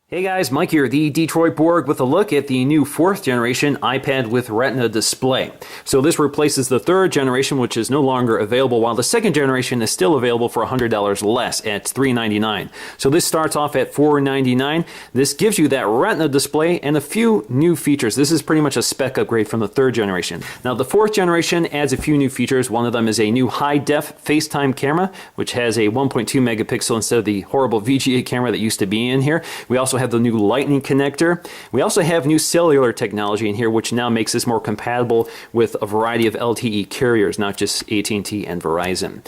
Hey guys, Mike here, the Detroit Borg, with a look at the new 4th generation iPad with Retina display. So this replaces the 3rd generation, which is no longer available, while the 2nd generation is still available for $100 less at $399. So this starts off at $499. This gives you that Retina display and a few new features. This is pretty much a spec upgrade from the 3rd generation. Now the 4th generation adds a few new features. One of them is a new high-def FaceTime camera, which has a 1.2 megapixel instead of the horrible VGA camera that used to be in here. We also have the new Lightning connector. We also have new cellular technology in here, which now makes this more compatible with a variety of LTE carriers, not just AT&T and Verizon.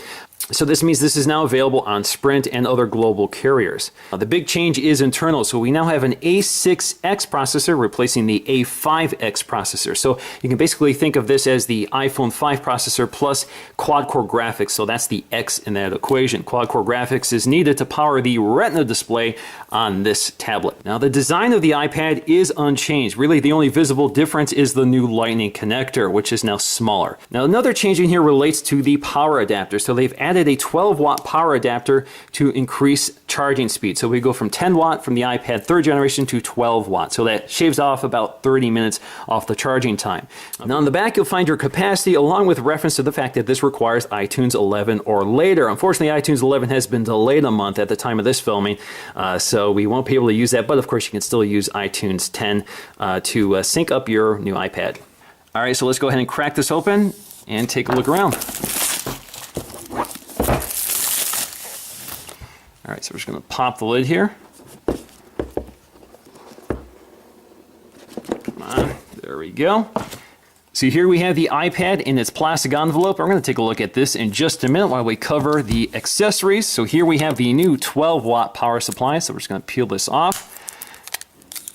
So this means this is now available on Sprint and other global carriers. The big change is internal, so we now have an A6X processor replacing the A5X processor. So you can basically think of this as the iPhone 5 processor plus quad-core graphics, so that's the X in that equation. Quad-core graphics is needed to power the Retina display on this tablet. Now the design of the iPad is unchanged. Really the only visible difference is the new Lightning connector, which is now smaller. Now another change in here relates to the power adapter. So they've added a 12-watt power adapter to increase charging speed. So we go from 10 watt from the iPad 3rd generation to 12 watt. So that shaves off about 30 minutes off the charging time. Now on the back you'll find your capacity along with reference to the fact that this requires iTunes 11 or later. Unfortunately iTunes 11 has been delayed a month at the time of this filming, so we won't be able to use that, but of course you can still use iTunes 10 to sync up your new iPad. Alright, so let's go ahead and crack this open and take a look around. All right, so we're just going to pop the lid here. Come on, there we go. So here we have the iPad in its plastic envelope. We're going to take a look at this in just a minute while we cover the accessories. So here we have the new 12-watt power supply. So we're just going to peel this off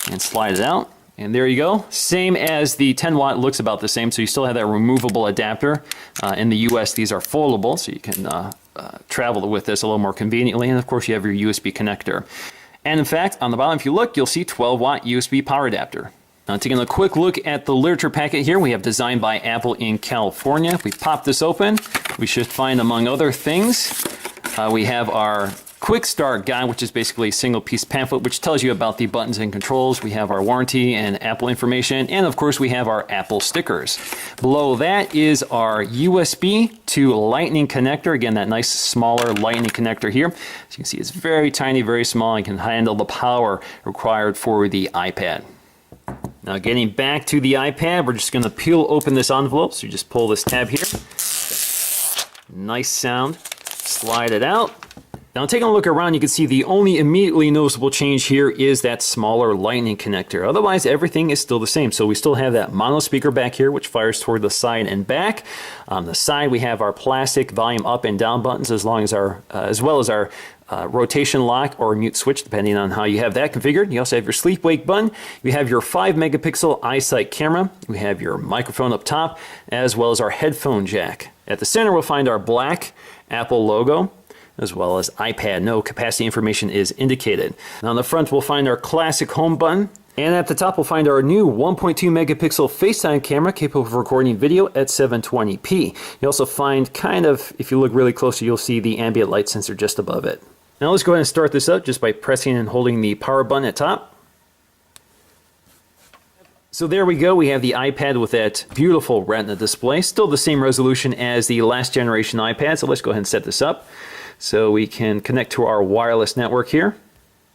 and slide it out. And there you go. Same as the 10-watt, looks about the same. So you still have that removable adapter. In the US, these are foldable, so you can travel with this a little more conveniently. And of course, you have your USB connector. And in fact, on the bottom, if you look, you'll see 12-watt USB power adapter. Now, taking a quick look at the literature packet here, we have designed by Apple in California. If we pop this open, we should find, among other things, we have our Quick Start Guide, which is basically a single piece pamphlet which tells you about the buttons and controls. We have our warranty and Apple information, and of course we have our Apple stickers. Below that is our USB to Lightning connector. Again, that nice smaller Lightning connector here. As you can see, it's very tiny, very small, and can handle the power required for the iPad. Now getting back to the iPad, we're just going to peel open this envelope. So you just pull this tab here. Nice sound. Slide it out. Now taking a look around, you can see the only immediately noticeable change here is that smaller Lightning connector. Otherwise, everything is still the same. So we still have that mono speaker back here, which fires toward the side and back. On the side, we have our plastic volume up and down buttons, as well as our rotation lock or mute switch, depending on how you have that configured. You also have your sleep wake button. You have your 5 megapixel iSight camera. We have your microphone up top, as well as our headphone jack. At the center, we'll find our black Apple logo, as well as iPad. No capacity information is indicated. Now on the front, we'll find our classic home button. And at the top, we'll find our new 1.2 megapixel FaceTime camera capable of recording video at 720p. You also find if you look really closely, you'll see the ambient light sensor just above it. Now let's go ahead and start this up just by pressing and holding the power button at top. So there we go, we have the iPad with that beautiful Retina display. Still the same resolution as the last generation iPad, so let's go ahead and set this up so we can connect to our wireless network here.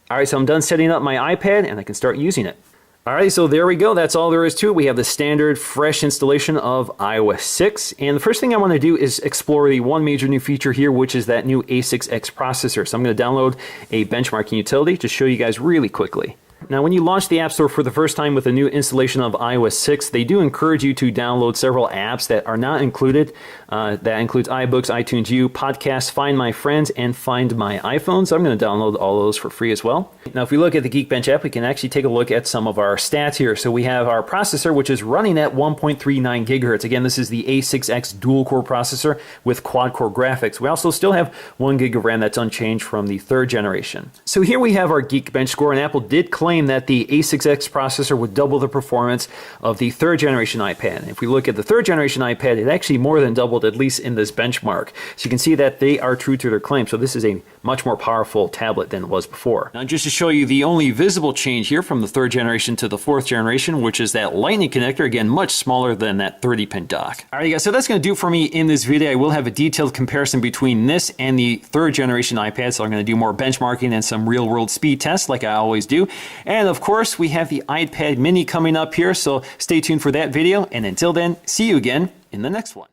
Alright, so I'm done setting up my iPad and I can start using it. Alright, so there we go. That's all there is to it. We have the standard fresh installation of iOS 6. And the first thing I want to do is explore the one major new feature here, which is that new A6X processor. So I'm going to download a benchmarking utility to show you guys really quickly. Now, when you launch the App Store for the first time with a new installation of iOS 6, they do encourage you to download several apps that are not included. That includes iBooks, iTunes U, Podcasts, Find My Friends, and Find My iPhone. So I'm going to download all those for free as well. Now, if we look at the Geekbench app, we can actually take a look at some of our stats here. So we have our processor, which is running at 1.39 gigahertz. Again, this is the A6X dual-core processor with quad-core graphics. We also still have 1 gig of RAM that's unchanged from the 3rd generation. So here we have our Geekbench score, and Apple did claim claim that the A6X processor would double the performance of the third generation iPad. If we look at the third generation iPad, it actually more than doubled, at least in this benchmark. So you can see that they are true to their claim. So this is a much more powerful tablet than it was before. Now, just to show you the only visible change here from the third generation to the fourth generation, which is that Lightning connector, again, much smaller than that 30-pin dock. All right, guys, so that's going to do it for me in this video. I will have a detailed comparison between this and the third generation iPad, so I'm going to do more benchmarking and some real-world speed tests like I always do. And of course, we have the iPad mini coming up here, so stay tuned for that video. And until then, see you again in the next one.